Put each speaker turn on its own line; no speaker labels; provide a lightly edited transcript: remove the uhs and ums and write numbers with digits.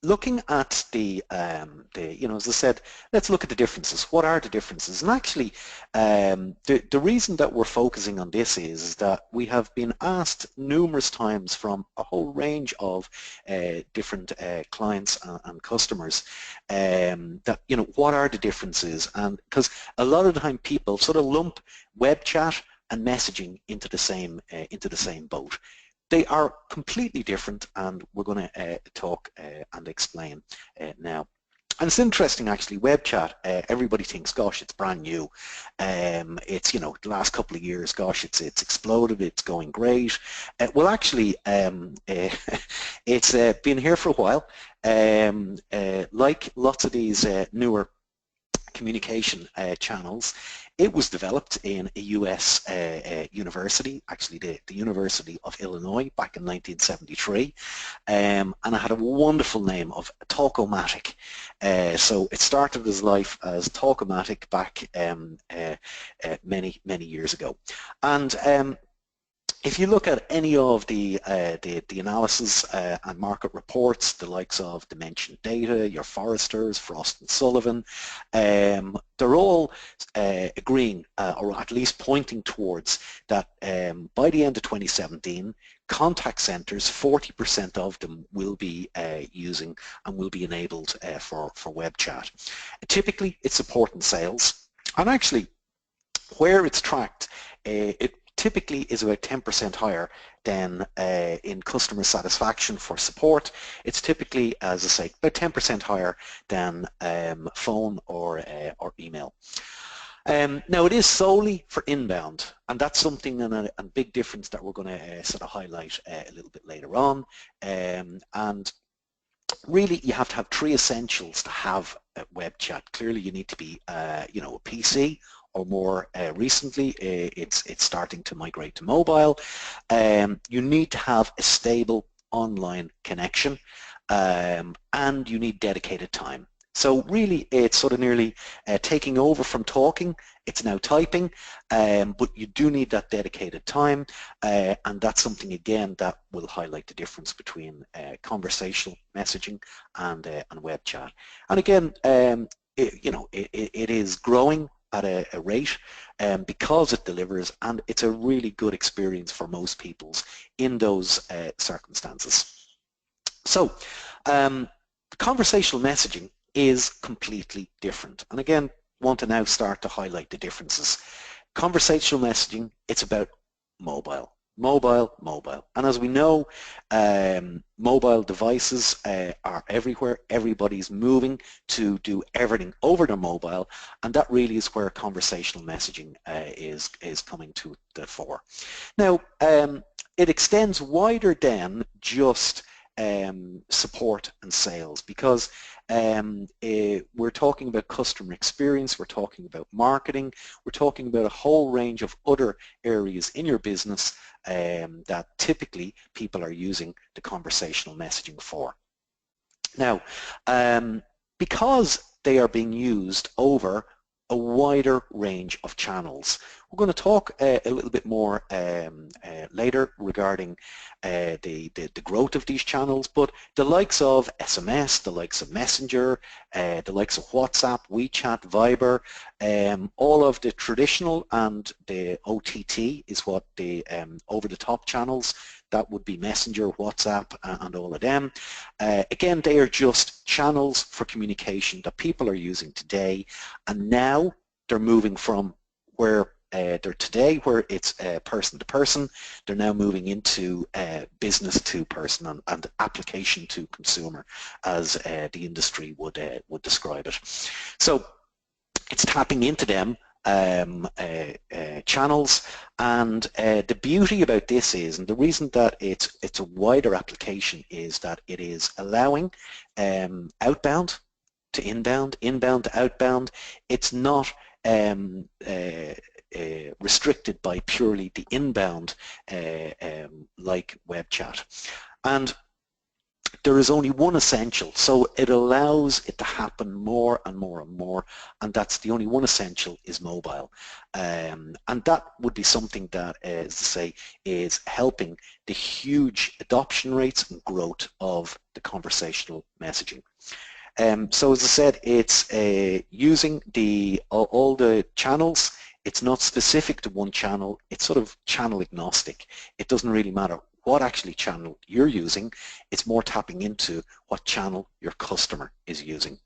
looking at you know, as I said, let's look at the differences. What are the differences? And actually, the reason that we're focusing on this is that we have been asked numerous times from a whole range of different clients and customers that, you know, what are the differences? And because a lot of the time people sort of lump web chat and messaging into the same boat. They are completely different, and we're going to talk and explain now. And it's interesting, actually, web chat, everybody thinks, gosh, it's brand new. It's, you know, the last couple of years, gosh, it's exploded, it's going great. Well, actually, it's been here for a while. Like lots of these newer communication channels, it was developed in a US university, actually the University of Illinois, back in 1973, and it had a wonderful name of Talkomatic. So it started its life as Talkomatic back many years ago. And if you look at any of the analysis and market reports, the likes of Dimension Data, your Forresters, Frost and Sullivan, they're all agreeing, or at least pointing towards that by the end of 2017, contact centers, 40% of them will be using and will be enabled for web chat. Typically, it's support and sales, and actually, where it's tracked, it typically is about 10% higher than in customer satisfaction for support. It's typically, as I say, about 10% higher than phone or email. Now, it is solely for inbound, and that's something and a big difference that we're going to sort of highlight a little bit later on. And really, you have to have three essentials to have a web chat. Clearly, you need to be, you know, a PC, or more recently, it's starting to migrate to mobile. You need to have a stable online connection, and you need dedicated time. So really, it's sort of nearly taking over from talking. It's now typing, but you do need that dedicated time, and that's something, again, that will highlight the difference between conversational messaging and web chat. And again, you know, it is growing at a rate because it delivers, and it's a really good experience for most people in those circumstances. So conversational messaging is completely different, and again, want to now start to highlight the differences. Conversational messaging, it's about mobile. And as we know, mobile devices are everywhere. Everybody's moving to do everything over their mobile, and that really is where conversational messaging is coming to the fore. Now, it extends wider than just support and sales, because we're talking about customer experience, we're talking about marketing, we're talking about a whole range of other areas in your business that typically people are using the conversational messaging for. Now, because they are being used over a wider range of channels, we're going to talk a little bit more later regarding the growth of these channels, but the likes of SMS, the likes of Messenger, the likes of WhatsApp, WeChat, Viber, all of the traditional and the OTT is what the over-the-top channels, that would be Messenger, WhatsApp, and all of them. Again, they are just channels for communication that people are using today, and now they're moving from where they're today, where it's person to person, they're now moving into business to person and application to consumer, as the industry would describe it. So it's tapping into them channels, and the beauty about this is, and the reason that it's a wider application, is that it is allowing outbound to inbound, inbound to outbound. It's not restricted by purely the inbound like web chat. And there is only one essential, so it allows it to happen more and more and more, and that's the only one essential is mobile. And that would be something that, as I say, is helping the huge adoption rates and growth of the conversational messaging. So as I said, it's using all the channels. It's not specific to one channel. It's sort of channel agnostic. It doesn't really matter what actually channel you're using. It's more tapping into what channel your customer is using.